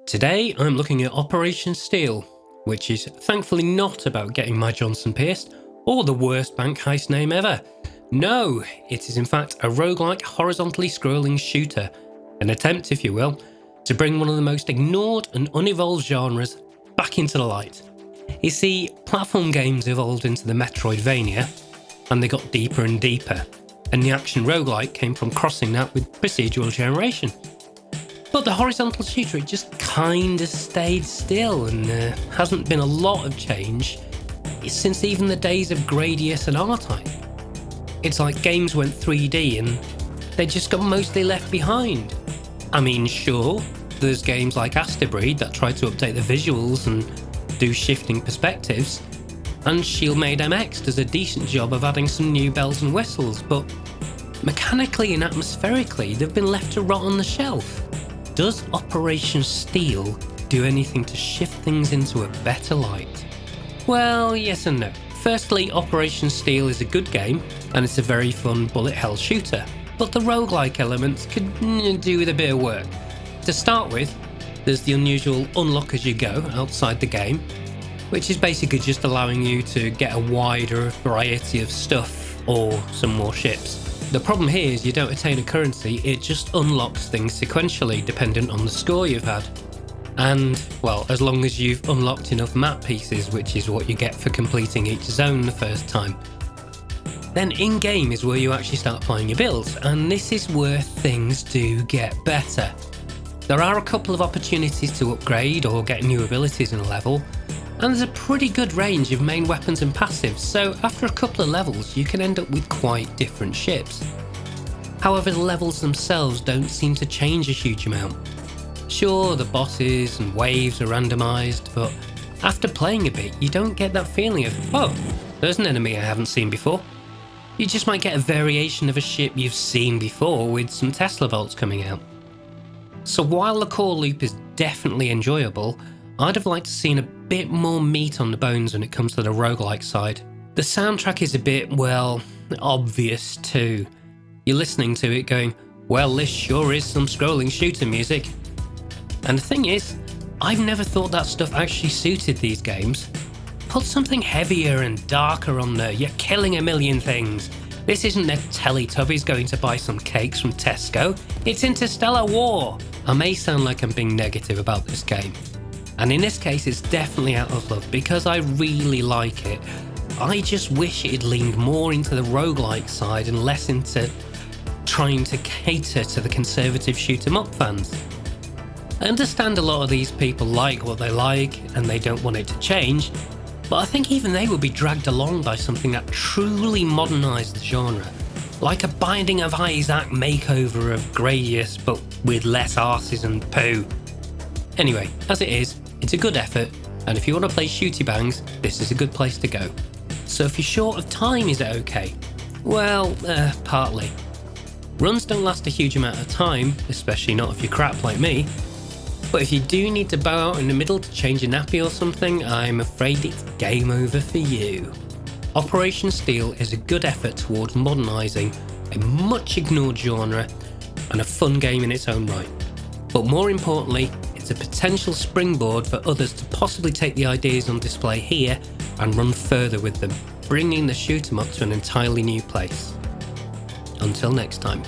Today I'm looking at Operation Steel, which is thankfully not about getting my Johnson pierced or the worst bank heist name ever. No, it is in fact a roguelike horizontally scrolling shooter, an attempt, if you will, to bring one of the most ignored and unevolved genres back into the light. You see, platform games evolved into the Metroidvania, and they got deeper and deeper, and the action roguelike came from crossing that with procedural generation. But the horizontal shooter, it just kinda stayed still, and there hasn't been a lot of change since even the days of Gradius and R-Type. It's like games went 3D and they just got mostly left behind. I mean, sure, there's games like Astabreed that try to update the visuals and do shifting perspectives, and Shieldmade MX does a decent job of adding some new bells and whistles, but mechanically and atmospherically they've been left to rot on the shelf. Does Operation Steel do anything to shift things into a better light? Well, yes and no. Firstly, Operation Steel is a good game, and it's a very fun bullet hell shooter, but the roguelike elements could do with a bit of work. To start with, there's the unusual unlock as you go outside the game, which is basically just allowing you to get a wider variety of stuff or some more ships. The problem here is you don't attain a currency, it just unlocks things sequentially dependent on the score you've had. And, well, as long as you've unlocked enough map pieces, which is what you get for completing each zone the first time. Then in-game is where you actually start applying your builds, and this is where things do get better. There are a couple of opportunities to upgrade or get new abilities in a level, and there's a pretty good range of main weapons and passives, so after a couple of levels you can end up with quite different ships. However, the levels themselves don't seem to change a huge amount. Sure, the bosses and waves are randomised, but after playing a bit you don't get that feeling of, oh, there's an enemy I haven't seen before. You just might get a variation of a ship you've seen before with some Tesla bolts coming out. So while the core loop is definitely enjoyable, I'd have liked to seen a bit more meat on the bones when it comes to the roguelike side. The soundtrack is a bit, well, obvious too. You're listening to it going, well, this sure is some scrolling shooter music. And the thing is, I've never thought that stuff actually suited these games. Put something heavier and darker on there, you're killing a million things. This isn't the Teletubbies going to buy some cakes from Tesco, it's Interstellar War. I may sound like I'm being negative about this game, and in this case it's definitely out of love because I really like it. I just wish it had leaned more into the roguelike side and less into trying to cater to the conservative shoot-em-up fans. I understand a lot of these people like what they like and they don't want it to change, but I think even they would be dragged along by something that truly modernised the genre, like a Binding of Isaac makeover of Gradius but with less arses and poo. Anyway, as it is, it's a good effort, and if you want to play shooty bangs, this is a good place to go. So if you're short of time, is it okay? Well, partly. Runs don't last a huge amount of time, especially not if you're crap like me, but if you do need to bow out in the middle to change a nappy or something, I'm afraid it's game over for you. Operation Steel is a good effort towards modernising a much ignored genre and a fun game in its own right. But more importantly, it's a potential springboard for others to possibly take the ideas on display here and run further with them, bringing the shoot 'em up to an entirely new place. Until next time.